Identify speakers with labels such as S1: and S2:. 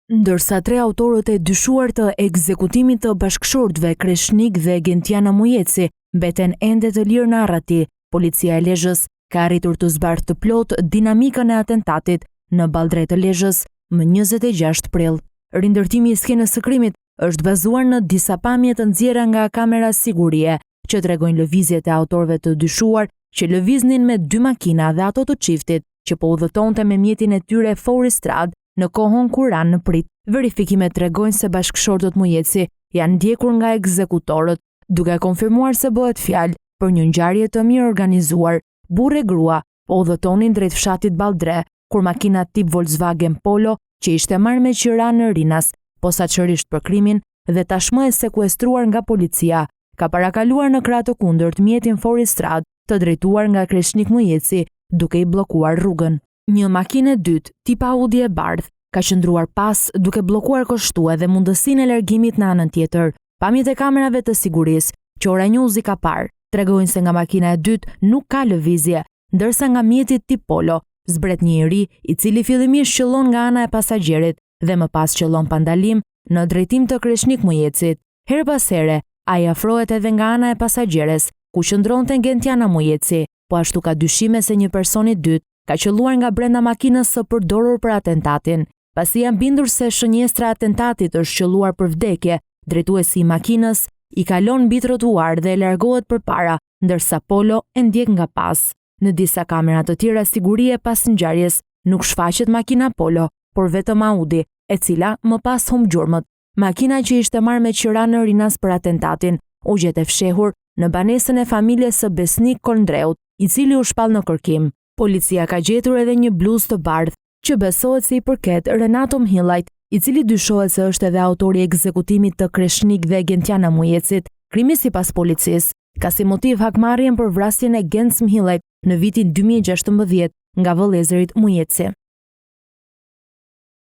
S1: Ndërsa 3 autorët e dyshuar të ekzekutimit të bashkëshortëve Kreshnik dhe Gentiana Mujeci mbeten ende të lirë në Arrati, policia e Lezhës ka arritur të zbartë të plot dinamikën e atentatit në Ballre të Lezhës më 26 prill. Rindërtimi i skenës së krimit është bazuar në disa pamje të nxjerra nga kamera sigurie që tregojnë lëvizjet e autorëve të dyshuar që lëviznin me 2 makina dhe ato të çiftit që po udhëtonte me mjetin e tyre Foristrad në kohën kur ranë në prit. Verifikimet tregojnë se bashkëshortët Mujeci janë ndjekur nga ekzekutorët, duke konfirmuar se bëhet fjalë për një ngjarje të mirë organizuar. Burrë e grua po udhëtonin drejt fshatit Ballre, kur makina tip Volkswagen Polo që ishte marrë me qira në Rinas, posaçërisht për krimin dhe tashmë e sekuestruar nga policia, ka parakaluar në krah të kundërt mjetin Foristrad të drejtuar nga Kreshnik Mujeci, duke i bllokuar rrugën. Një makinë e dytë, tip Audi e bardhë, ka qëndruar pas duke bllokuar kështu edhe mundësinë e largimit në anën tjetër. Pamjet e kamerave të sigurisë që Oranews i ka parë tregojnë se nga makina e dytë nuk ka lëvizje, ndërsa nga mjeti tip Polo zbret një i ri i cili fillimisht qëllon nga ana e pasagjerit dhe më pas qëllon pa ndalim në drejtim të Kreshnik Mujecit. Her pas here, ai afrohet edhe nga ana e pasagjeres, ku qëndronte Gentiana Mujeci, po ashtu ka dyshime se një person i dytë ka qelluar nga brenda makinës së përdorur për atentatin. Pasi janë bindur se shënjestra e atentatit është qelluar për vdekje, drejtuesi i makinës i kalon mbi trotuar dhe e largohet përpara, ndërsa Polo e ndjek nga pas. Në disa kamera të tjera sigurie pas ngjarjes nuk shfaqet makina Polo, por vetëm Audi, e cila më pas humb gjurmët. Makina që ishte marrë me qira në Rinas për atentatin u gjet e fshehur në banesën e familjes së Besnik Kondreut, i cili u shpall në kërkim. Policia ka gjetur edhe një bluzë të bardhë që besohet se i përket Renato Mhillajt, i cili dyshohet se është edhe autori i ekzekutimit të Kreshnik dhe Gentiana Mujecit. Krimi sipas policisë ka si motiv hakmarrjen për vrasjen e Gens Mhillajt në vitin 2016 nga vëllezërit Mujeci.